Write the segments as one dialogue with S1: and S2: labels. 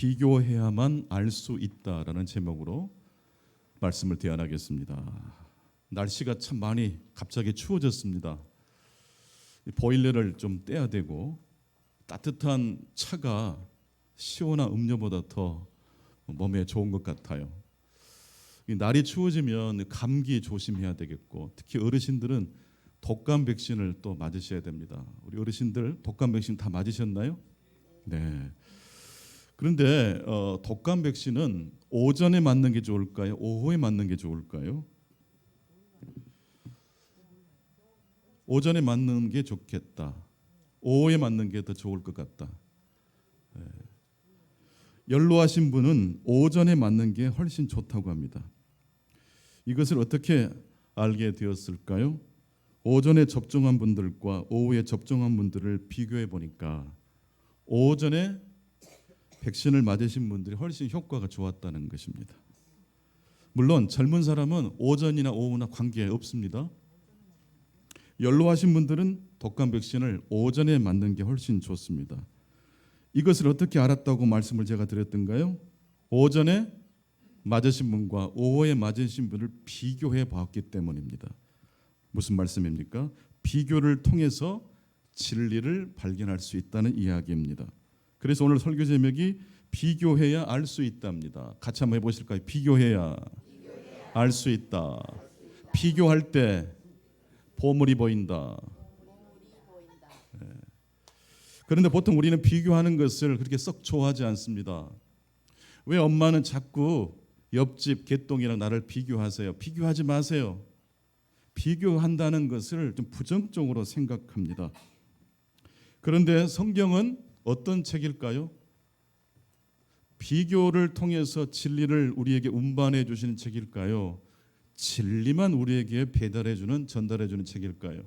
S1: 비교해야만 알 수 있다라는 제목으로 말씀을 대안하겠습니다. 날씨가 참 많이 갑자기 추워졌습니다. 보일러를 좀 떼야 되고 따뜻한 차가 시원한 음료보다 더 몸에 좋은 것 같아요. 날이 추워지면 감기 조심해야 되겠고, 특히 어르신들은 독감 백신을 또 맞으셔야 됩니다. 우리 어르신들 독감 백신 다 맞으셨나요? 네. 그런데 독감 백신은 오전에 맞는 게 좋을까요? 오후에 맞는 게 좋을까요? 오전에 맞는 게 좋겠다. 오후에 맞는 게 더 좋을 것 같다. 네. 연로하신 분은 오전에 맞는 게 훨씬 좋다고 합니다. 이것을 어떻게 알게 되었을까요? 오전에 접종한 분들과 오후에 접종한 분들을 비교해 보니까 오전에 백신을 맞으신 분들이 훨씬 효과가 좋았다는 것입니다. 물론 젊은 사람은 오전이나 오후나 관계 없습니다. 연로하신 분들은 독감 백신을 오전에 맞는 게 훨씬 좋습니다. 이것을 어떻게 알았다고 말씀을 제가 드렸던가요? 오전에 맞으신 분과 오후에 맞으신 분을 비교해 봤기 때문입니다. 무슨 말씀입니까? 비교를 통해서 진리를 발견할 수 있다는 이야기입니다. 그래서 오늘 설교 제목이 비교해야 알 수 있답니다. 같이 한번 해보실까요? 비교해야 알 수 있다. 비교할 때 보물이 보인다. 네. 그런데 보통 우리는 비교하는 것을 그렇게 썩 좋아하지 않습니다. 왜 엄마는 자꾸 옆집 개똥이랑 나를 비교하세요? 비교하지 마세요. 비교한다는 것을 좀 부정적으로 생각합니다. 그런데 성경은 어떤 책일까요? 비교를 통해서 진리를 우리에게 운반해 주시는 책일까요? 진리만 우리에게 배달해 주는, 전달해 주는 책일까요?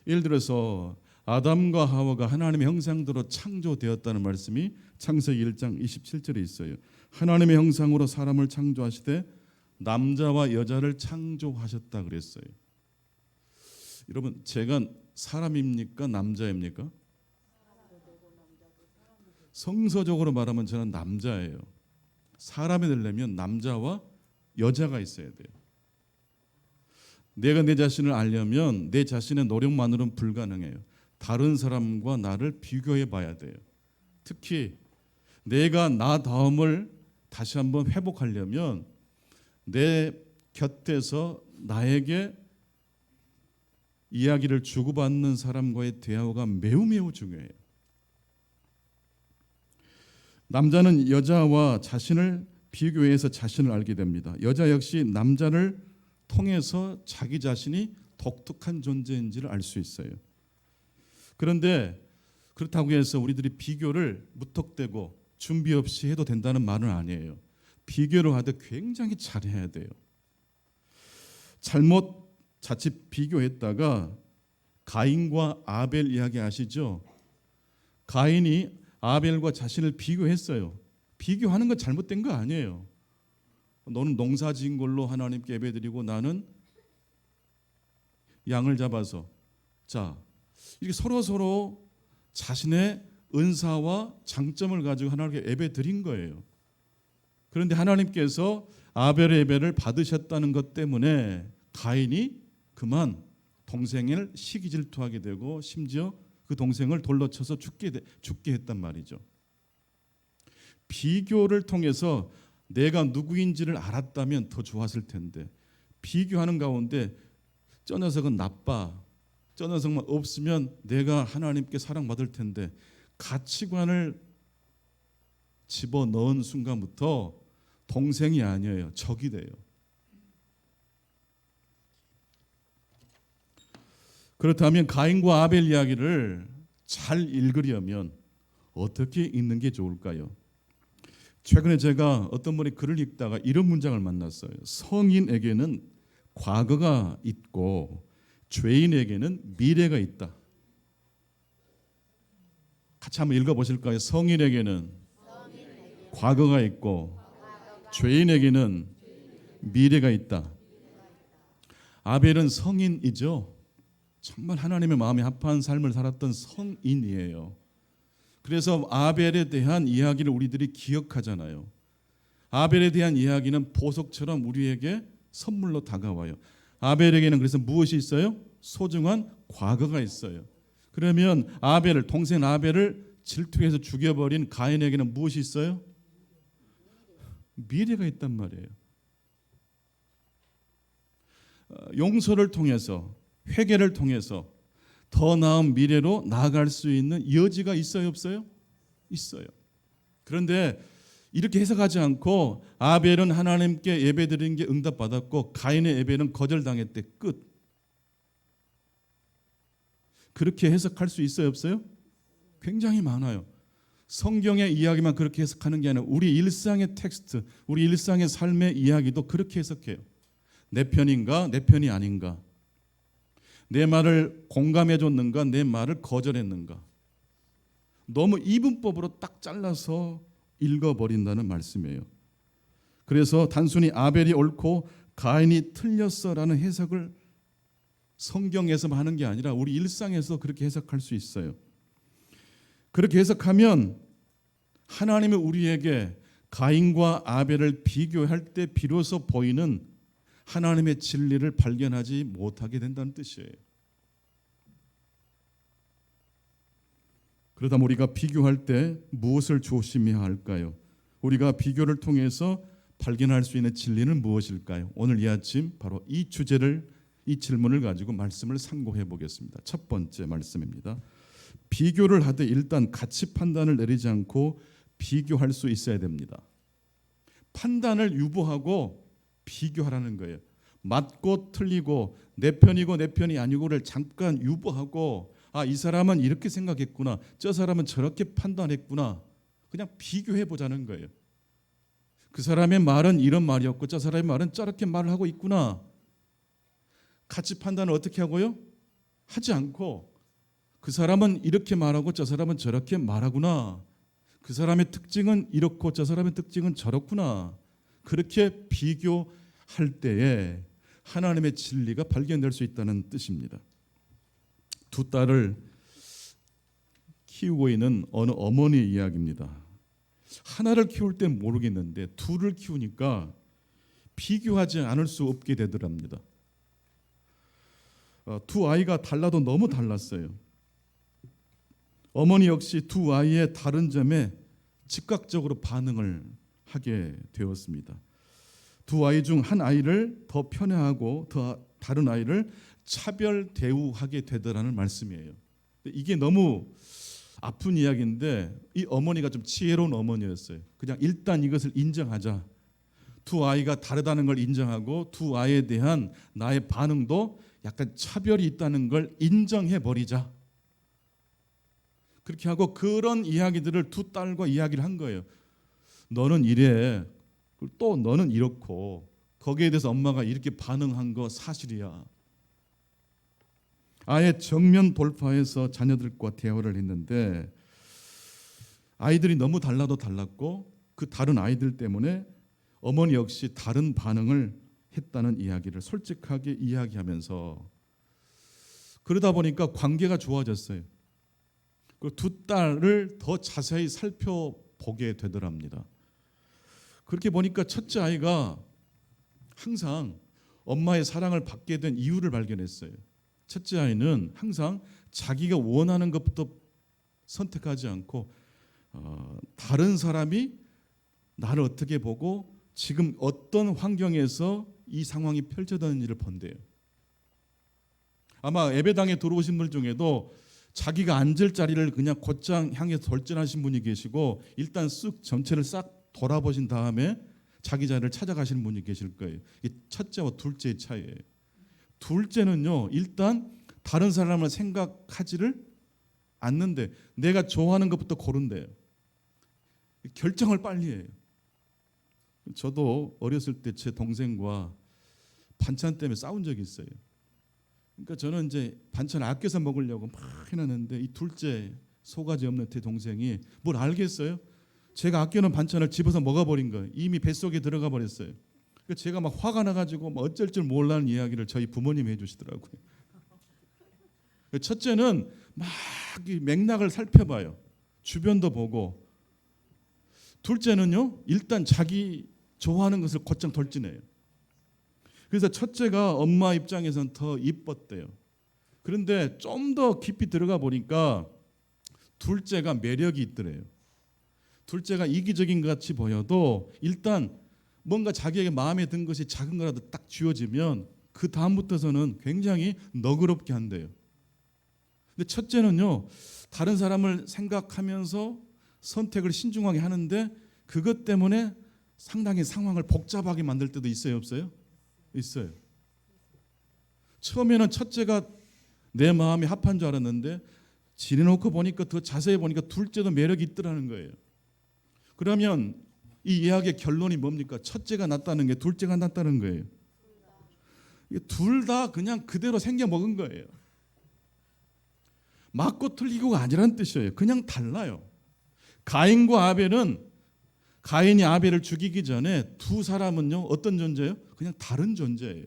S1: 예를 들어서 아담과 하와가 하나님의 형상대로 창조되었다는 말씀이 창세기 1장 27절에 있어요. 하나님의 형상으로 사람을 창조하시되 남자와 여자를 창조하셨다 그랬어요. 여러분, 제가 사람입니까? 남자입니까? 성서적으로 말하면 저는 남자예요. 사람이 되려면 남자와 여자가 있어야 돼요. 내가 내 자신을 알려면 내 자신의 노력만으로는 불가능해요. 다른 사람과 나를 비교해 봐야 돼요. 특히 내가 나 다음을 다시 한번 회복하려면 내 곁에서 나에게 이야기를 주고받는 사람과의 대화가 매우 중요해요. 남자는 여자와 자신을 비교해서 자신을 알게 됩니다. 여자 역시 남자를 통해서 자기 자신이 독특한 존재인지를 알 수 있어요. 그런데 그렇다고 해서 우리들이 비교를 무턱대고 준비 없이 해도 된다는 말은 아니에요. 비교를 하되 굉장히 잘해야 돼요. 잘못 자칫 비교했다가 가인과 아벨 이야기 아시죠? 가인이 아벨과 자신을 비교했어요. 비교하는 건 잘못된 거 아니에요. 너는 농사 지은 걸로 하나님께 예배드리고 나는 양을 잡아서, 자, 이렇게 서로 자신의 은사와 장점을 가지고 하나님께 예배드린 거예요. 그런데 하나님께서 아벨의 예배를 받으셨다는 것 때문에 가인이 그만 동생을 시기 질투하게 되고 심지어 그 동생을 돌로 쳐서 죽게 했단 말이죠. 비교를 통해서 내가 누구인지를 알았다면 더 좋았을 텐데, 비교하는 가운데 저 녀석은 나빠, 저 녀석만 없으면 내가 하나님께 사랑받을 텐데, 가치관을 집어넣은 순간부터 동생이 아니에요. 적이 돼요. 그렇다면 가인과 아벨 이야기를 잘 읽으려면 어떻게 읽는 게 좋을까요? 최근에 제가 어떤 분이 글을 읽다가 이런 문장을 만났어요. 성인에게는 과거가 있고 죄인에게는 미래가 있다. 같이 한번 읽어보실까요? 성인에게는 과거가 있고 죄인에게는 미래가 있다. 아벨은 성인이죠. 정말 하나님의 마음에 합한 삶을 살았던 성인이에요. 그래서 아벨에 대한 이야기를 우리들이 기억하잖아요. 아벨에 대한 이야기는 보석처럼 우리에게 선물로 다가와요. 아벨에게는 그래서 무엇이 있어요? 소중한 과거가 있어요. 그러면 아벨을, 동생 아벨을 질투해서 죽여버린 가인에게는 무엇이 있어요? 미래가 있단 말이에요. 용서를 통해서, 회개를 통해서 더 나은 미래로 나아갈 수 있는 여지가 있어요, 없어요? 있어요. 그런데 이렇게 해석하지 않고 아벨은 하나님께 예배드린 게 응답받았고 가인의 예배는 거절당했대. 끝. 그렇게 해석할 수 있어요, 없어요? 굉장히 많아요. 성경의 이야기만 그렇게 해석하는 게 아니라 우리 일상의 텍스트, 우리 일상의 삶의 이야기도 그렇게 해석해요. 내 편인가, 내 편이 아닌가, 내 말을 공감해 줬는가, 내 말을 거절했는가. 너무 이분법으로 딱 잘라서 읽어버린다는 말씀이에요. 그래서 단순히 아벨이 옳고 가인이 틀렸어라는 해석을 성경에서만 하는 게 아니라 우리 일상에서 그렇게 해석할 수 있어요. 그렇게 해석하면 하나님은 우리에게 가인과 아벨을 비교할 때 비로소 보이는 하나님의 진리를 발견하지 못하게 된다는 뜻이에요. 그러다 우리가 비교할 때 무엇을 조심해야 할까요? 우리가 비교를 통해서 발견할 수 있는 진리는 무엇일까요? 오늘 이 아침 바로 이 주제를, 이 질문을 가지고 말씀을 상고해 보겠습니다. 첫 번째 말씀입니다. 비교를 하되 일단 가치 판단을 내리지 않고 비교할 수 있어야 됩니다. 판단을 유보하고 비교하라는 거예요. 맞고 틀리고 내 편이고 내 편이 아니고를 잠깐 유보하고, 이 사람은 이렇게 생각했구나, 저 사람은 저렇게 판단했구나, 그냥 비교해 보자는 거예요. 그 사람의 말은 이런 말이었고 저 사람의 말은 저렇게 말을 하고 있구나. 가치 판단을 어떻게 하고요? 하지 않고 그 사람은 이렇게 말하고 저 사람은 저렇게 말하구나, 그 사람의 특징은 이렇고 저 사람의 특징은 저렇구나. 그렇게 비교할 때에 하나님의 진리가 발견될 수 있다는 뜻입니다. 두 딸을 키우고 있는 어느 어머니의 이야기입니다. 하나를 키울 땐 모르겠는데 둘을 키우니까 비교하지 않을 수 없게 되더랍니다. 두 아이가 달라도 너무 달랐어요. 어머니 역시 두 아이의 다른 점에 즉각적으로 반응을 하게 되었습니다. 두 아이 중 한 아이를 더 편애하고 다른 아이를 차별 대우하게 되더라는 말씀이에요. 이게 너무 아픈 이야기인데 이 어머니가 좀 지혜로운 어머니였어요. 그냥 일단 이것을 인정하자. 두 아이가 다르다는 걸 인정하고 두 아이에 대한 나의 반응도 약간 차별이 있다는 걸 인정해 버리자. 그렇게 하고 그런 이야기들을 두 딸과 이야기를 한 거예요. 너는 이래, 또 너는 이렇고, 거기에 대해서 엄마가 이렇게 반응한 거 사실이야. 아예 정면 돌파해서 자녀들과 대화를 했는데 아이들이 너무 달라도 달랐고 그 다른 아이들 때문에 어머니 역시 다른 반응을 했다는 이야기를 솔직하게 이야기하면서, 그러다 보니까 관계가 좋아졌어요. 그 두 딸을 더 자세히 살펴보게 되더랍니다. 그렇게 보니까 첫째 아이가 항상 엄마의 사랑을 받게 된 이유를 발견했어요. 첫째 아이는 항상 자기가 원하는 것부터 선택하지 않고 다른 사람이 나를 어떻게 보고 지금 어떤 환경에서 이 상황이 펼쳐지는지를 본대요. 아마 예배당에 들어오신 분 중에도 자기가 앉을 자리를 그냥 곧장 향해서 돌진하신 분이 계시고 일단 쓱 전체를 싹 돌아보신 다음에 자기 자리를 찾아가시는 분이 계실 거예요. 이게 첫째와 둘째의 차이예요. 둘째는요, 일단 다른 사람을 생각하지를 않는데 내가 좋아하는 것부터 고른대요. 결정을 빨리 해요. 저도 어렸을 때 제 동생과 반찬 때문에 싸운 적이 있어요. 그러니까 저는 이제 반찬 아껴서 먹으려고 막 해놨는데 이 둘째 소가지 없는 제 동생이 뭘 알겠어요? 제가 아껴놓은 반찬을 집어서 먹어버린 거예요. 이미 뱃속에 들어가 버렸어요. 그러니까 제가 막 화가 나가지고 막 어쩔 줄 몰라는 이야기를 저희 부모님이 해주시더라고요. 첫째는 막 맥락을 살펴봐요. 주변도 보고. 둘째는요, 일단 자기 좋아하는 것을 곧장 돌진해요. 그래서 첫째가 엄마 입장에서는 더 이뻤대요. 그런데 좀 더 깊이 들어가 보니까 둘째가 매력이 있더래요. 둘째가 이기적인 것 같이 보여도 일단 뭔가 자기에게 마음에 든 것이 작은 거라도 딱 쥐어지면 그 다음부터서는 굉장히 너그럽게 한대요. 근데 첫째는요, 다른 사람을 생각하면서 선택을 신중하게 하는데 그것 때문에 상당히 상황을 복잡하게 만들 때도 있어요, 없어요? 있어요. 처음에는 첫째가 내 마음에 합한 줄 알았는데 지내놓고 보니까 더 자세히 보니까 둘째도 매력이 있더라는 거예요. 그러면 이 이야기의 결론이 뭡니까? 첫째가 낫다는 게 둘째가 낫다는 거예요. 둘 다 그냥 그대로 생겨 먹은 거예요. 맞고 틀리고가 아니란 뜻이에요. 그냥 달라요. 가인과 아벨은 가인이 아벨을 죽이기 전에 두 사람은요, 어떤 존재예요? 그냥 다른 존재예요.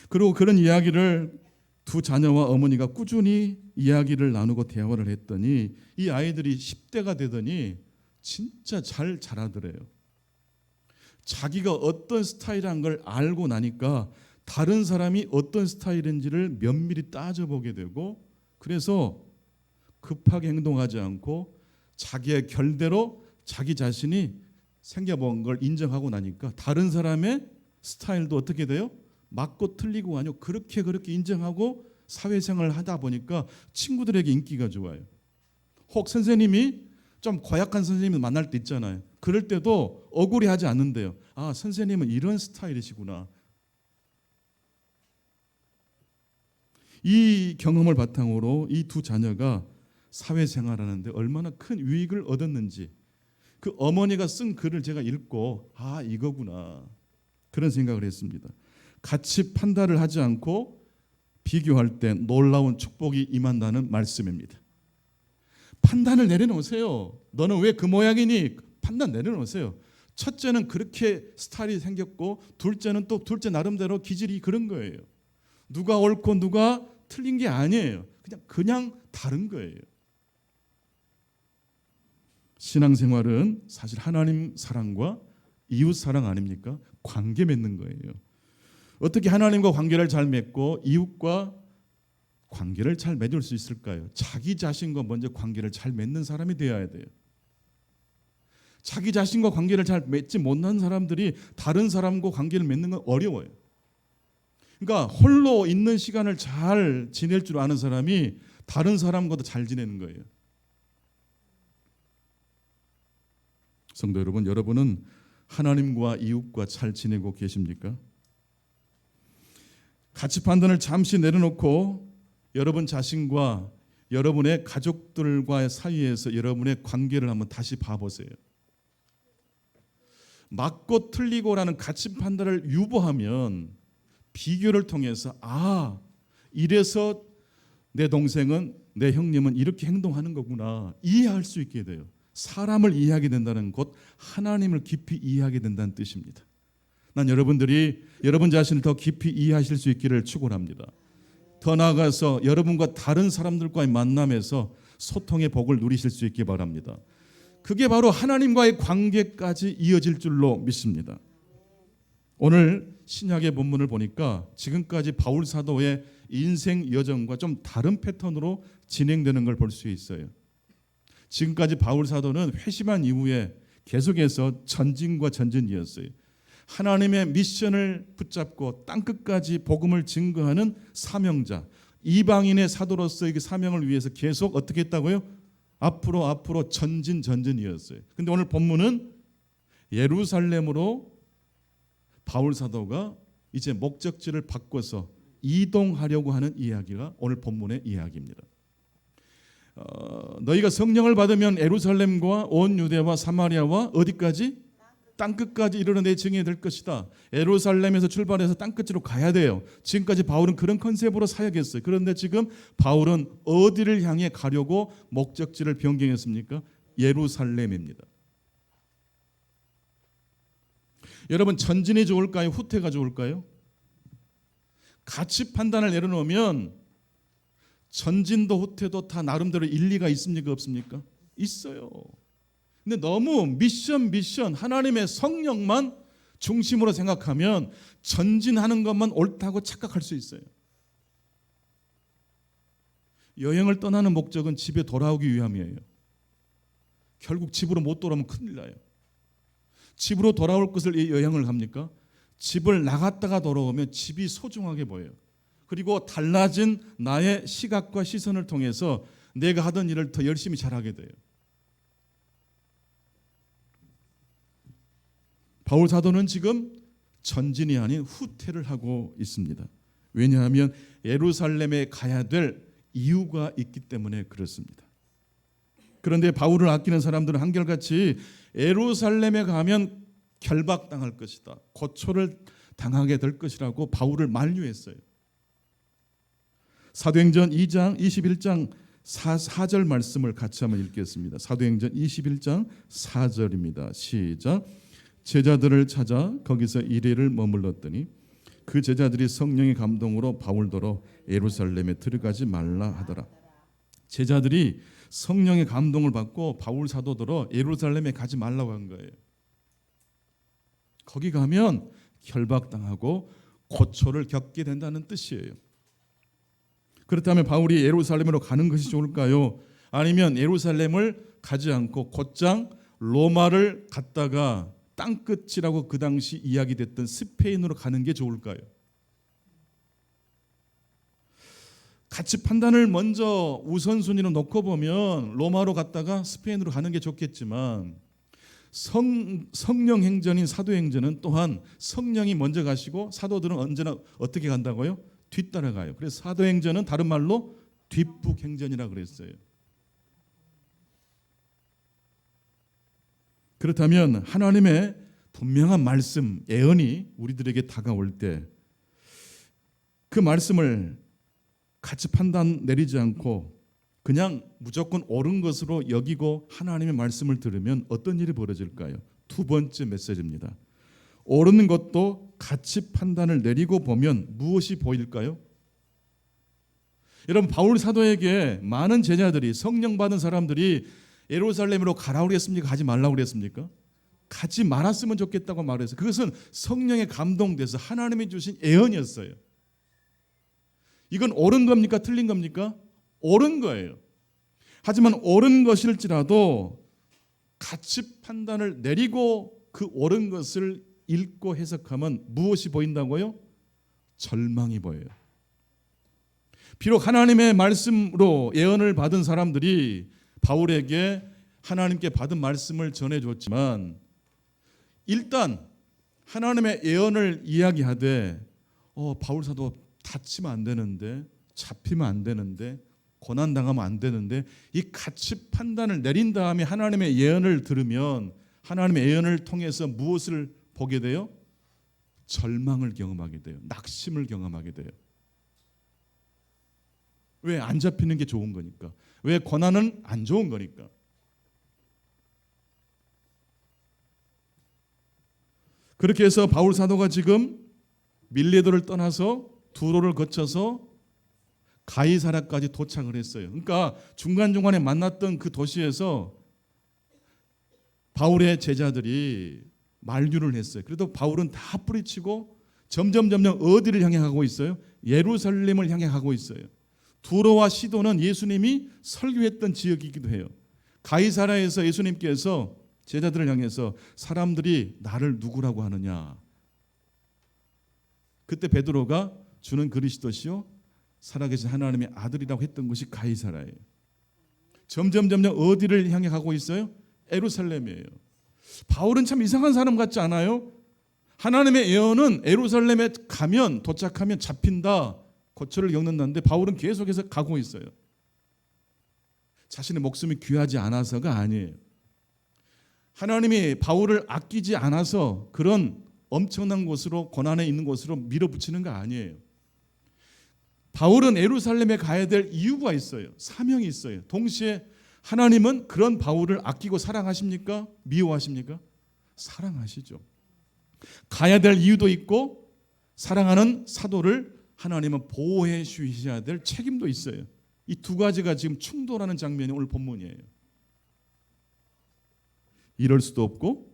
S1: 그리고 그런 이야기를 두 자녀와 어머니가 꾸준히 이야기를 나누고 대화를 했더니 이 아이들이 10대가 되더니 진짜 잘 자라더래요. 자기가 어떤 스타일한 걸 알고 나니까 다른 사람이 어떤 스타일인지를 면밀히 따져보게 되고, 그래서 급하게 행동하지 않고 자기의 결대로 자기 자신이 생겨본 걸 인정하고 나니까 다른 사람의 스타일도 어떻게 돼요? 맞고 틀리고 아니요, 그렇게 인정하고 사회생활을 하다 보니까 친구들에게 인기가 좋아요. 혹 선생님이 좀 고약한 선생님을 만날 때 있잖아요. 그럴 때도 억울해하지 않는데요. 아, 선생님은 이런 스타일이시구나. 이 경험을 바탕으로 이 두 자녀가 사회생활하는데 얼마나 큰 유익을 얻었는지, 그 어머니가 쓴 글을 제가 읽고 아, 이거구나, 그런 생각을 했습니다. 같이 판단을 하지 않고 비교할 때 놀라운 축복이 임한다는 말씀입니다. 판단을 내려놓으세요. 너는 왜 그 모양이니? 판단 내려놓으세요. 첫째는 그렇게 스타일이 생겼고 둘째는 또 둘째 나름대로 기질이 그런 거예요. 누가 옳고 누가 틀린 게 아니에요. 그냥 다른 거예요. 신앙생활은 사실 하나님 사랑과 이웃 사랑 아닙니까? 관계 맺는 거예요. 어떻게 하나님과 관계를 잘 맺고 이웃과 관계를 잘 맺을 수 있을까요? 자기 자신과 먼저 관계를 잘 맺는 사람이 되어야 돼요. 자기 자신과 관계를 잘 맺지 못한 사람들이 다른 사람과 관계를 맺는 건 어려워요. 그러니까 홀로 있는 시간을 잘 지낼 줄 아는 사람이 다른 사람과도 잘 지내는 거예요. 성도 여러분, 여러분은 하나님과 이웃과 잘 지내고 계십니까? 가치 판단을 잠시 내려놓고 여러분 자신과 여러분의 가족들과의 사이에서 여러분의 관계를 한번 다시 봐보세요. 맞고 틀리고라는 가치 판단을 유보하면 비교를 통해서 아, 이래서 내 동생은, 내 형님은 이렇게 행동하는 거구나 이해할 수 있게 돼요. 사람을 이해하게 된다는 것, 하나님을 깊이 이해하게 된다는 뜻입니다. 난 여러분들이 여러분 자신을 더 깊이 이해하실 수 있기를 축원합니다. 더 나아가서 여러분과 다른 사람들과의 만남에서 소통의 복을 누리실 수 있기 바랍니다. 그게 바로 하나님과의 관계까지 이어질 줄로 믿습니다. 오늘 신약의 본문을 보니까 지금까지 바울 사도의 인생 여정과 좀 다른 패턴으로 진행되는 걸 볼 수 있어요. 지금까지 바울 사도는 회심한 이후에 계속해서 전진과 전진이었어요. 하나님의 미션을 붙잡고 땅끝까지 복음을 증거하는 사명자, 이방인의 사도로서의 그 사명을 위해서 계속 어떻게 했다고요? 앞으로 전진이었어요. 근데 오늘 본문은 예루살렘으로 바울 사도가 이제 목적지를 바꿔서 이동하려고 하는 이야기가 오늘 본문의 이야기입니다. 너희가 성령을 받으면 예루살렘과 온 유대와 사마리아와 어디까지? 땅끝까지 이르러 내 증인이 될 것이다. 예루살렘에서 출발해서 땅끝으로 가야 돼요. 지금까지 바울은 그런 컨셉으로 사역했어요. 그런데 지금 바울은 어디를 향해 가려고 목적지를 변경했습니까? 예루살렘입니다. 여러분, 전진이 좋을까요? 후퇴가 좋을까요? 가치 판단을 내려놓으면 전진도 후퇴도 다 나름대로 일리가 있습니까? 없습니까? 있어요. 근데 너무 미션 하나님의 성령만 중심으로 생각하면 전진하는 것만 옳다고 착각할 수 있어요. 여행을 떠나는 목적은 집에 돌아오기 위함이에요. 결국 집으로 못 돌아오면 큰일 나요. 집으로 돌아올 것을 이 여행을 합니까? 집을 나갔다가 돌아오면 집이 소중하게 보여요. 그리고 달라진 나의 시각과 시선을 통해서 내가 하던 일을 더 열심히 잘하게 돼요. 바울 사도는 지금 전진이 아닌 후퇴를 하고 있습니다. 왜냐하면 예루살렘에 가야 될 이유가 있기 때문에 그렇습니다. 그런데 바울을 아끼는 사람들은 한결같이 예루살렘에 가면 결박당할 것이다, 고초를 당하게 될 것이라고 바울을 만류했어요. 사도행전 2장 21장 4절 말씀을 같이 한번 읽겠습니다. 사도행전 21장 4절입니다. 시작. 제자들을 찾아 거기서 이레를 머물렀더니 그 제자들이 성령의 감동으로 바울더러 예루살렘에 들어가지 말라 하더라. 제자들이 성령의 감동을 받고 바울 사도더러 예루살렘에 가지 말라고 한 거예요. 거기 가면 결박당하고 고초를 겪게 된다는 뜻이에요. 그렇다면 바울이 예루살렘으로 가는 것이 좋을까요? 아니면 예루살렘을 가지 않고 곧장 로마를 갔다가 땅끝이라고 그 당시 이야기됐던 스페인으로 가는 게 좋을까요? 가치 판단을 먼저 우선순위로 놓고 보면 로마로 갔다가 스페인으로 가는 게 좋겠지만 성령 행전인 사도행전은 또한 성령이 먼저 가시고 사도들은 언제나 어떻게 간다고요? 뒤따라가요. 그래서 사도행전은 다른 말로 뒷북행전이라고 그랬어요. 그렇다면 하나님의 분명한 말씀, 예언이 우리들에게 다가올 때 그 말씀을 가치 판단 내리지 않고 그냥 무조건 옳은 것으로 여기고 하나님의 말씀을 들으면 어떤 일이 벌어질까요? 두 번째 메시지입니다. 옳은 것도 가치 판단을 내리고 보면 무엇이 보일까요? 여러분, 바울 사도에게 많은 제자들이, 성령 받은 사람들이 예루살렘으로 가라고 그랬습니까? 가지 말라고 그랬습니까? 가지 말았으면 좋겠다고 말해서 그것은 성령에 감동돼서 하나님이 주신 예언이었어요. 이건 옳은 겁니까? 틀린 겁니까? 옳은 거예요. 하지만 옳은 것일지라도 가치 판단을 내리고 그 옳은 것을 읽고 해석하면 무엇이 보인다고요? 절망이 보여요. 비록 하나님의 말씀으로 예언을 받은 사람들이 바울에게 하나님께 받은 말씀을 전해줬지만 일단 하나님의 예언을 이야기하되 바울 사도 다치면 안 되는데, 잡히면 안 되는데, 고난당하면 안 되는데, 이 가치 판단을 내린 다음에 하나님의 예언을 들으면 하나님의 예언을 통해서 무엇을 보게 돼요? 절망을 경험하게 돼요. 낙심을 경험하게 돼요. 왜? 안 잡히는 게 좋은 거니까. 왜? 고난은 안 좋은 거니까. 그렇게 해서 바울 사도가 지금 밀레도를 떠나서 두로를 거쳐서 가이사랴까지 도착을 했어요. 그러니까 중간중간에 만났던 그 도시에서 바울의 제자들이 만류를 했어요. 그래도 바울은 다 뿌리치고 점점 어디를 향해 가고 있어요? 예루살렘을 향해 가고 있어요. 두로와 시도는 예수님이 설교했던 지역이기도 해요. 가이사랴에서 예수님께서 제자들을 향해서 사람들이 나를 누구라고 하느냐. 그때 베드로가 주는 그리스도시요 살아계신 하나님의 아들이라고 했던 곳이 가이사랴예요. 점점 어디를 향해 가고 있어요? 예루살렘이에요. 바울은 참 이상한 사람 같지 않아요? 하나님의 예언은 예루살렘에 가면, 도착하면 잡힌다, 고초를 겪는다는데 바울은 계속해서 가고 있어요. 자신의 목숨이 귀하지 않아서가 아니에요. 하나님이 바울을 아끼지 않아서 그런 엄청난 곳으로, 고난에 있는 곳으로 밀어붙이는 거 아니에요. 바울은 예루살렘에 가야 될 이유가 있어요. 사명이 있어요. 동시에 하나님은 그런 바울을 아끼고 사랑하십니까? 미워하십니까? 사랑하시죠. 가야 될 이유도 있고 사랑하는 사도를 하나님은 보호해 주셔야 될 책임도 있어요. 이 두 가지가 지금 충돌하는 장면이 오늘 본문이에요. 이럴 수도 없고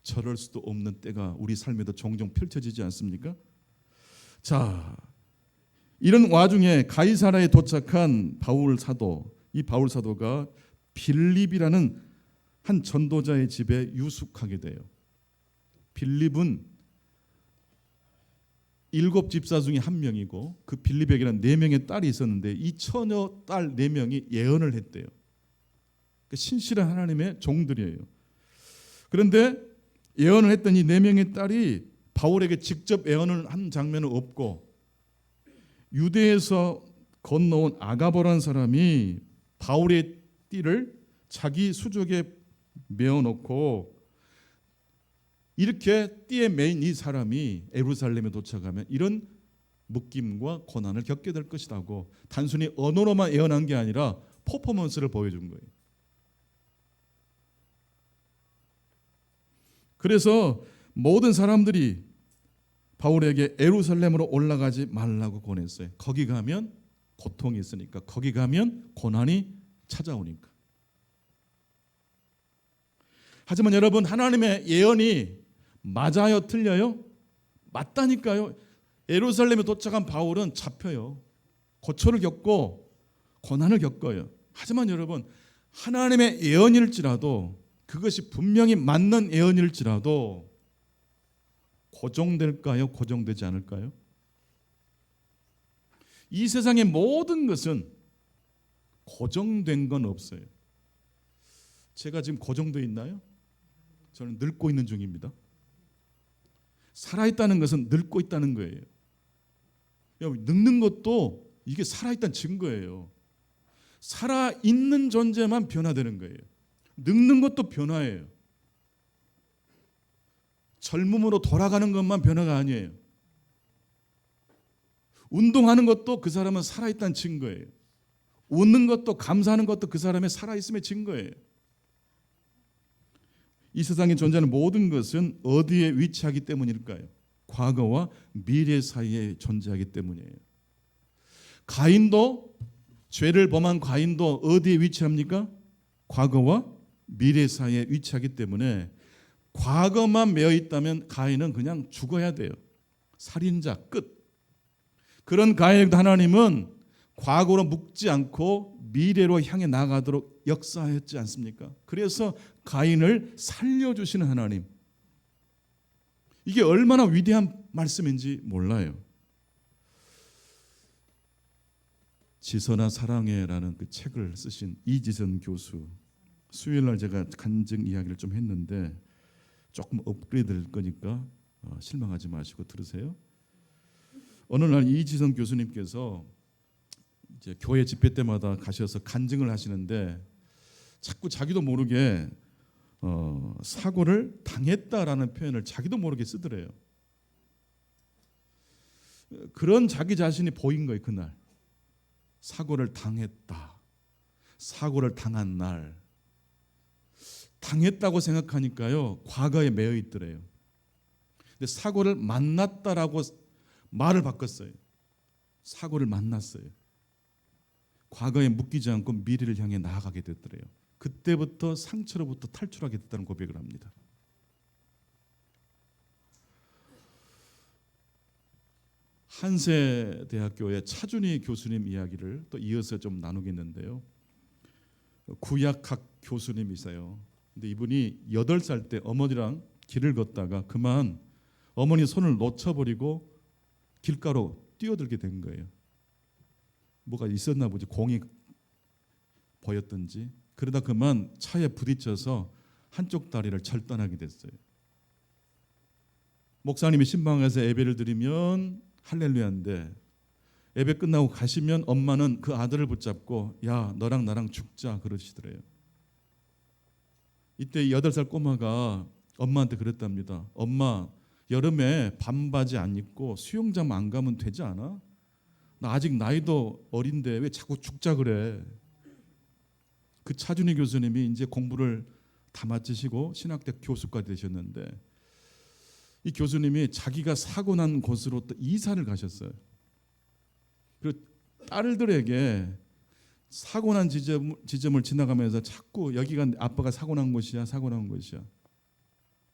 S1: 저럴 수도 없는 때가 우리 삶에도 종종 펼쳐지지 않습니까? 자, 이런 와중에 가이사라에 도착한 바울 사도, 이 바울 사도가 빌립이라는 한 전도자의 집에 유숙하게 돼요. 빌립은 7 집사 중에 한 명이고 그 빌립에게는 4명의 딸이 있었는데 이 처녀 딸 4명이 예언을 했대요. 그러니까 신실한 하나님의 종들이에요. 그런데 예언을 했던 이 4명의 딸이 바울에게 직접 예언을 한 장면은 없고 유대에서 건너온 아가보라는 사람이 바울의 띠를 자기 수족에 메어놓고 이렇게 띠에 매인 이 사람이 예루살렘에 도착하면 이런 묶임과 고난을 겪게 될 것이라고 단순히 언어로만 예언한 게 아니라 퍼포먼스를 보여준 거예요. 그래서 모든 사람들이 바울에게 예루살렘으로 올라가지 말라고 권했어요. 거기 가면 고통이 있으니까, 거기 가면 고난이 찾아오니까. 하지만 여러분, 하나님의 예언이 맞아요, 틀려요? 맞다니까요. 예루살렘에 도착한 바울은 잡혀요. 고초를 겪고 고난을 겪어요. 하지만 여러분, 하나님의 예언일지라도 그것이 분명히 맞는 예언일지라도 고정될까요? 고정되지 않을까요? 이 세상의 모든 것은 고정된 건 없어요. 제가 지금 고정되어 있나요? 저는 늙고 있는 중입니다. 살아있다는 것은 늙고 있다는 거예요. 늙는 것도 이게 살아있다는 증거예요. 살아있는 존재만 변화되는 거예요. 늙는 것도 변화예요. 젊음으로 돌아가는 것만 변화가 아니에요. 운동하는 것도 그 사람은 살아있다는 증거예요. 웃는 것도 감사하는 것도 그 사람의 살아있음의 증거예요. 이 세상에 존재하는 모든 것은 어디에 위치하기 때문일까요? 과거와 미래 사이에 존재하기 때문이에요. 가인도, 죄를 범한 가인도 어디에 위치합니까? 과거와 미래 사이에 위치하기 때문에 과거만 매여 있다면 가인은 그냥 죽어야 돼요. 살인자 끝. 그런 가인에게도 하나님은 과거로 묵지 않고 미래로 향해 나가도록 역사하였지 않습니까? 그래서 가인을 살려주시는 하나님. 이게 얼마나 위대한 말씀인지 몰라요. 지선아 사랑해라는 그 책을 쓰신 이지선 교수, 수요일날 제가 간증 이야기를 좀 했는데 조금 업그레이드 될 거니까 실망하지 마시고 들으세요. 어느 날 이지선 교수님께서 이제 교회 집회 때마다 가셔서 간증을 하시는데 자꾸 자기도 모르게 사고를 당했다라는 표현을 자기도 모르게 쓰더래요. 그런 자기 자신이 보인 거예요. 그날 사고를 당했다, 사고를 당한 날, 당했다고 생각하니까요 과거에 매여 있더래요. 근데 사고를 만났다라고 말을 바꿨어요. 사고를 만났어요. 과거에 묶이지 않고 미래를 향해 나아가게 됐더래요. 그때부터 상처로부터 탈출하게 됐다는 고백을 합니다. 한세대학교의 차준희 교수님 이야기를 또 이어서 좀 나누겠는데요. 구약학 교수님이세요. 근데 이분이 8살 때 어머니랑 길을 걷다가 그만 어머니 손을 놓쳐버리고 길가로 뛰어들게 된 거예요. 뭐가 있었나 보지, 공이 보였던지. 그러다 그만 차에 부딪혀서 한쪽 다리를 절단하게 됐어요. 목사님이 신방에서 예배를 드리면 할렐루야인데 예배 끝나고 가시면 엄마는 그 아들을 붙잡고 야 너랑 나랑 죽자 그러시더래요. 이때 8살 꼬마가 엄마한테 그랬답니다. 엄마 여름에 반바지 안 입고 수영장 안 가면 되지 않아? 나 아직 나이도 어린데 왜 자꾸 죽자 그래? 그 차준희 교수님이 이제 공부를 다 마치시고 신학대 교수까지 되셨는데 이 교수님이 자기가 사고 난 곳으로 또 이사를 가셨어요. 그리고 딸들에게 사고 난 지점을 지나가면서 자꾸 여기가 아빠가 사고 난 곳이야, 사고 난 곳이야.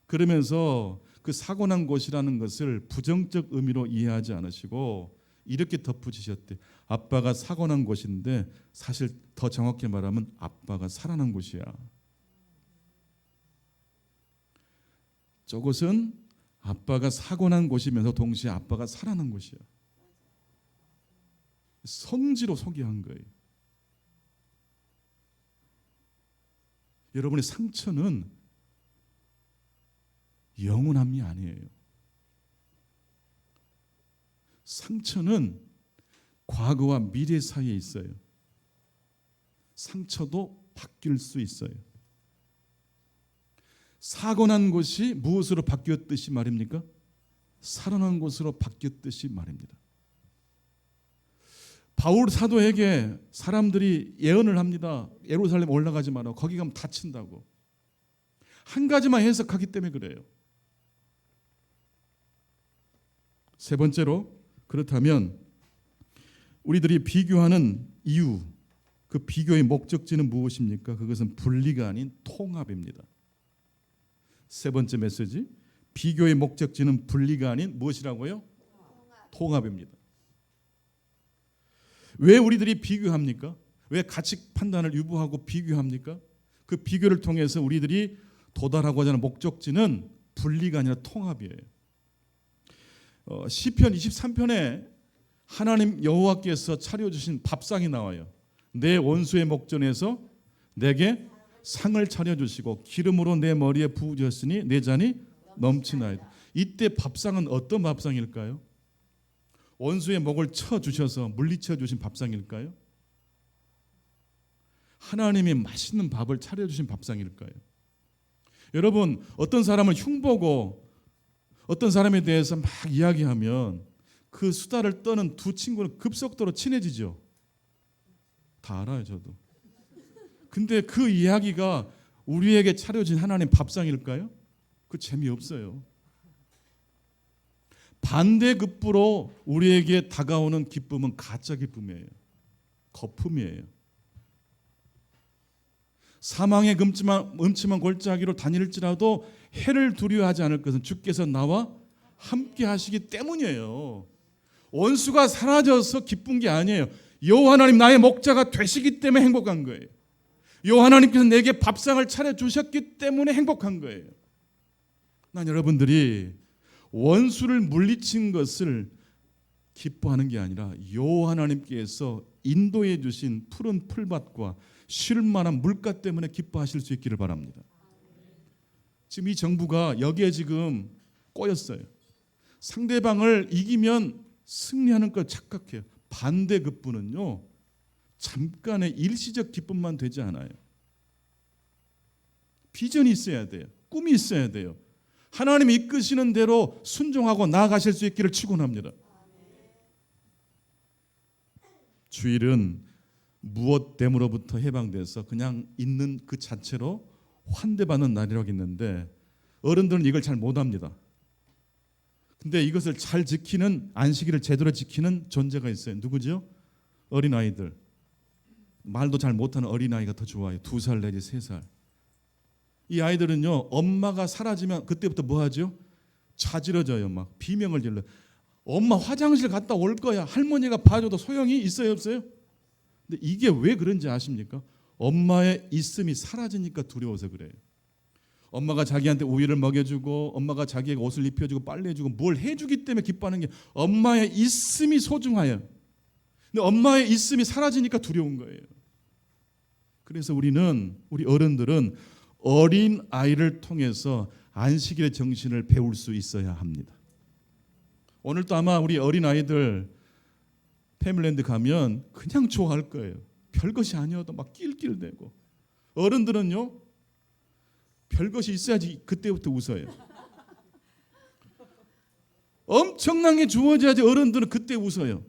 S1: 그러면서 그 사고 난 곳이라는 것을 부정적 의미로 이해하지 않으시고 이렇게 덧붙이셨대. 아빠가 사고 난 곳인데 사실 더 정확히 말하면 아빠가 살아난 곳이야. 저곳은 아빠가 사고 난 곳이면서 동시에 아빠가 살아난 곳이야. 성지로 소개한 거예요. 여러분의 상처는 영원함이 아니에요. 상처는 과거와 미래 사이에 있어요. 상처도 바뀔 수 있어요. 사고 난 곳이 무엇으로 바뀌었듯이 말입니까? 살아난 곳으로 바뀌었듯이 말입니다. 바울 사도에게 사람들이 예언을 합니다. 예루살렘 올라가지 마라. 거기 가면 다친다고. 한 가지만 해석하기 때문에 그래요. 세 번째로, 그렇다면 우리들이 비교하는 이유, 그 비교의 목적지는 무엇입니까? 그것은 분리가 아닌 통합입니다. 세 번째 메시지, 비교의 목적지는 분리가 아닌 무엇이라고요? 통합입니다. 왜 우리들이 비교합니까? 왜 가치 판단을 유보하고 비교합니까? 그 비교를 통해서 우리들이 도달하고자 하는 목적지는 분리가 아니라 통합이에요. 시편 23편에 하나님 여호와께서 차려주신 밥상이 나와요. 내 원수의 목전에서 내게 상을 차려주시고 기름으로 내 머리에 부으셨으니 내 잔이 넘치나이다. 이때 밥상은 어떤 밥상일까요? 원수의 목을 쳐주셔서 물리쳐 주신 밥상일까요? 하나님이 맛있는 밥을 차려주신 밥상일까요? 여러분, 어떤 사람을 흉보고 어떤 사람에 대해서 막 이야기하면 그 수다를 떠는 두 친구는 급속도로 친해지죠. 다 알아요, 저도. 근데 그 이야기가 우리에게 차려진 하나님 밥상일까요? 그 재미없어요. 반대급부로 우리에게 다가오는 기쁨은 가짜 기쁨이에요. 거품이에요. 사망의 음침한 골짜기로 다닐지라도 해를 두려워하지 않을 것은 주께서 나와 함께 하시기 때문이에요. 원수가 사라져서 기쁜 게 아니에요. 여호와 하나님 나의 목자가 되시기 때문에 행복한 거예요. 여호와 하나님께서 내게 밥상을 차려주셨기 때문에 행복한 거예요. 난 여러분들이 원수를 물리친 것을 기뻐하는 게 아니라 여호와 하나님께서 인도해 주신 푸른 풀밭과 쉴 만한 물가 때문에 기뻐하실 수 있기를 바랍니다. 지금 이 정부가 여기에 지금 꼬였어요. 상대방을 이기면 승리하는 걸 착각해요. 반대급부는요, 잠깐의 일시적 기쁨만 되지 않아요. 비전이 있어야 돼요. 꿈이 있어야 돼요. 하나님이 이끄시는 대로 순종하고 나아가실 수 있기를 축원합니다. 주일은 무엇됨으로부터 해방돼서 그냥 있는 그 자체로 환대받는 날이라고 있는데 어른들은 이걸 잘 못합니다. 근데 이것을 잘 지키는, 안식일을 제대로 지키는 존재가 있어요. 누구죠? 어린아이들. 말도 잘 못하는 어린아이가 더 좋아요. 2살 내지 3살. 이 아이들은요, 엄마가 사라지면 그때부터 뭐 하죠? 자지러져요. 막 비명을 질러. 엄마 화장실 갔다 올 거야. 할머니가 봐줘도 소용이 있어요, 없어요? 근데 이게 왜 그런지 아십니까? 엄마의 있음이 사라지니까 두려워서 그래요. 엄마가 자기한테 우유를 먹여주고 엄마가 자기에게 옷을 입혀주고 빨래해주고 뭘 해주기 때문에 기뻐하는 게 엄마의 있음이 소중해요. 근데 엄마의 있음이 사라지니까 두려운 거예요. 그래서 우리 어른들은 어린 아이를 통해서 안식일의 정신을 배울 수 있어야 합니다. 오늘도 아마 우리 어린 아이들 패밀랜드 가면 그냥 좋아할 거예요. 별것이 아니어도 막 낄낄대고. 어른들은요, 별것이 있어야지 그때부터 웃어요. 엄청난 게 주어져야지 어른들은 그때 웃어요.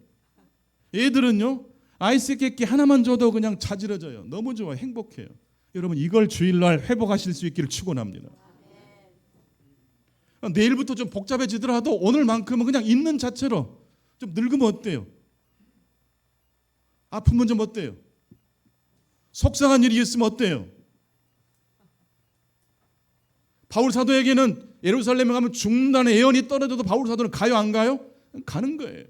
S1: 애들은요, 아이스 깨끼 하나만 줘도 그냥 자지러져요. 너무 좋아요. 행복해요. 여러분, 이걸 주일날 회복하실 수 있기를 축원합니다. 내일부터 좀 복잡해지더라도 오늘만큼은 그냥 있는 자체로 좀 늙으면 어때요? 아프면 좀 어때요? 속상한 일이 있으면 어때요? 바울 사도에게는 예루살렘에 가면 죽는다는 예언이 떨어져도 바울 사도는 가요, 안 가요? 가는 거예요.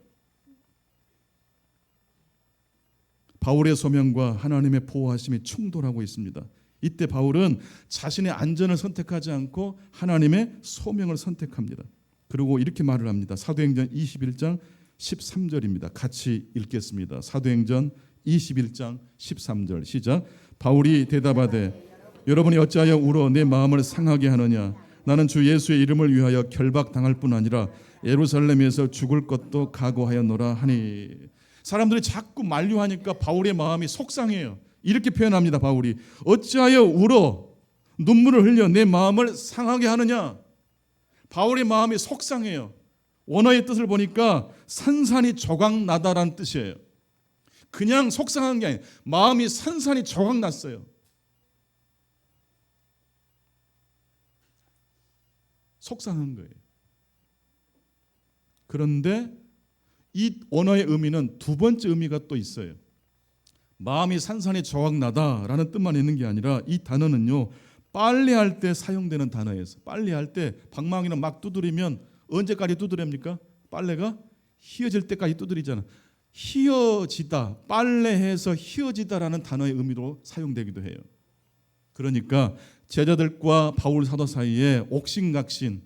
S1: 바울의 소명과 하나님의 보호하심이 충돌하고 있습니다. 이때 바울은 자신의 안전을 선택하지 않고 하나님의 소명을 선택합니다. 그리고 이렇게 말을 합니다. 사도행전 21장 13절입니다. 같이 읽겠습니다. 사도행전 21장 13절 시작. 바울이 대답하되 여러분이 어찌하여 울어 내 마음을 상하게 하느냐. 나는 주 예수의 이름을 위하여 결박당할 뿐 아니라 예루살렘에서 죽을 것도 각오하였노라 하니. 사람들이 자꾸 만류하니까 바울의 마음이 속상해요. 이렇게 표현합니다. 바울이 어찌하여 울어 눈물을 흘려 내 마음을 상하게 하느냐. 바울의 마음이 속상해요. 원어의 뜻을 보니까 산산이 조각나다라는 뜻이에요. 그냥 속상한 게 아니에요. 마음이 산산이 조각났어요. 속상한 거예요. 그런데 이 언어의 의미는 두 번째 의미가 또 있어요. 마음이 산산이 조각나다라는 뜻만 있는 게 아니라 이 단어는요, 빨래할 때 사용되는 단어예요. 빨래할 때 방망이는 막 두드리면 언제까지 두드립니까? 빨래가 휘어질 때까지 두드리잖아. 휘어지다, 빨래해서 휘어지다라는 단어의 의미로 사용되기도 해요. 그러니까 제자들과 바울 사도 사이에 옥신각신,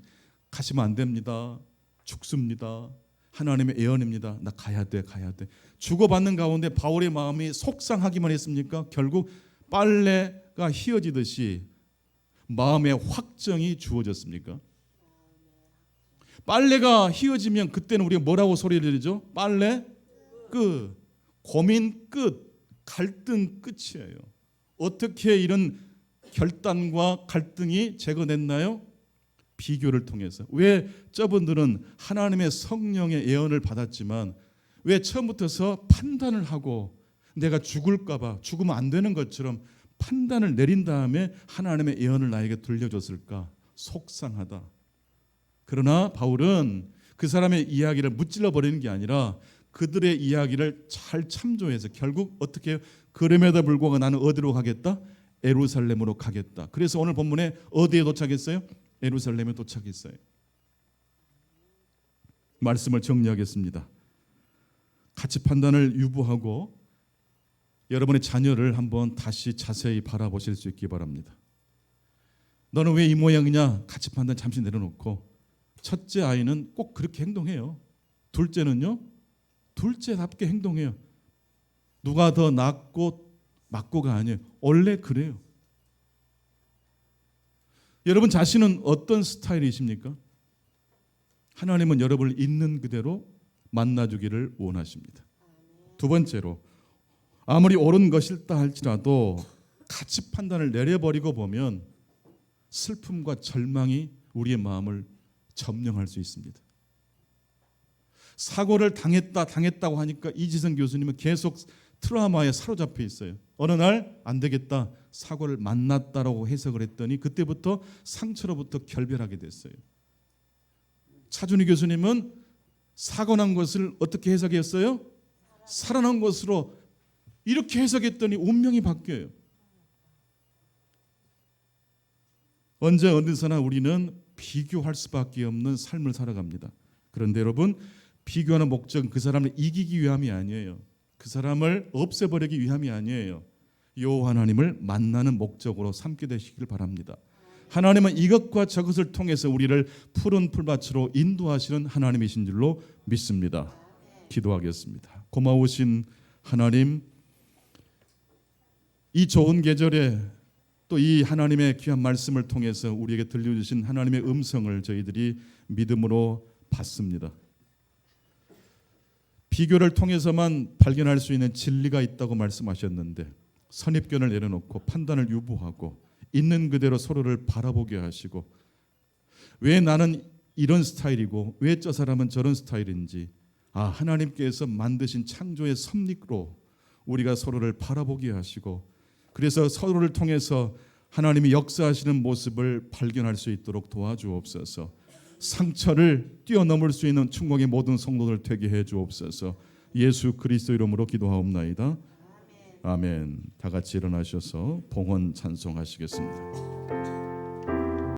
S1: 가시면 안 됩니다. 죽습니다. 하나님의 예언입니다. 나 가야 돼. 주고받는 가운데 바울의 마음이 속상하기만 했습니까? 결국 빨래가 휘어지듯이 마음의 확정이 주어졌습니까? 빨래가 휘어지면 그때는 우리가 뭐라고 소리를 지르죠? 빨래 끝, 고민 끝, 갈등 끝이에요. 어떻게 이런 결단과 갈등이 제거됐나요? 비교를 통해서. 왜 저분들은 하나님의 성령의 예언을 받았지만 왜 처음부터서 판단을 하고 내가 죽을까 봐, 죽으면 안 되는 것처럼 판단을 내린 다음에 하나님의 예언을 나에게 들려줬을까? 속상하다. 그러나 바울은 그 사람의 이야기를 무찔러 버리는 게 아니라 그들의 이야기를 잘 참조해서 결국 어떻게 해요? 그럼에도 불구하고 나는 어디로 가겠다? 예루살렘으로 가겠다. 그래서 오늘 본문에 어디에 도착했어요? 예루살렘에 도착했어요. 말씀을 정리하겠습니다. 가치 판단을 유보하고 여러분의 자녀를 한번 다시 자세히 바라보실 수 있기 바랍니다. 너는 왜 이 모양이냐? 가치 판단 잠시 내려놓고 첫째 아이는 꼭 그렇게 행동해요. 둘째는요? 둘째답게 행동해요. 누가 더 낫고 맞고가 아니에요. 원래 그래요. 여러분 자신은 어떤 스타일이십니까? 하나님은 여러분을 있는 그대로 만나주기를 원하십니다. 두 번째로 아무리 옳은 것일다 할지라도 가치 판단을 내려버리고 보면 슬픔과 절망이 우리의 마음을 점령할 수 있습니다. 사고를 당했다고 하니까 이지성 교수님은 계속 트라우마에 사로잡혀 있어요. 어느 날 안 되겠다, 사고를 만났다라고 해석을 했더니 그때부터 상처로부터 결별하게 됐어요. 차준희 교수님은 사고 난 것을 어떻게 해석했어요? 살아난 것으로 이렇게 해석했더니 운명이 바뀌어요. 언제 어디서나 우리는 비교할 수밖에 없는 삶을 살아갑니다. 그런데 여러분, 비교하는 목적은 그 사람을 이기기 위함이 아니에요. 그 사람을 없애버리기 위함이 아니에요. 여호와 하나님을 만나는 목적으로 삼게 되시길 바랍니다. 하나님은 이것과 저것을 통해서 우리를 푸른 풀밭으로 인도하시는 하나님이신 줄로 믿습니다. 기도하겠습니다. 고마우신 하나님, 이 좋은 계절에 또 이 하나님의 귀한 말씀을 통해서 우리에게 들려주신 하나님의 음성을 저희들이 믿음으로 받습니다. 비교를 통해서만 발견할 수 있는 진리가 있다고 말씀하셨는데 선입견을 내려놓고 판단을 유보하고 있는 그대로 서로를 바라보게 하시고 왜 나는 이런 스타일이고 왜 저 사람은 저런 스타일인지 하나님께서 만드신 창조의 섭리로 우리가 서로를 바라보게 하시고 그래서 서로를 통해서 하나님이 역사하시는 모습을 발견할 수 있도록 도와주옵소서. 상처를 뛰어넘을 수 있는 충곡의 모든 성도들 되게 해 주옵소서. 예수 그리스도 이름으로 기도하옵나이다. 아멘. 다 같이 일어나셔서 봉헌 찬송하시겠습니다.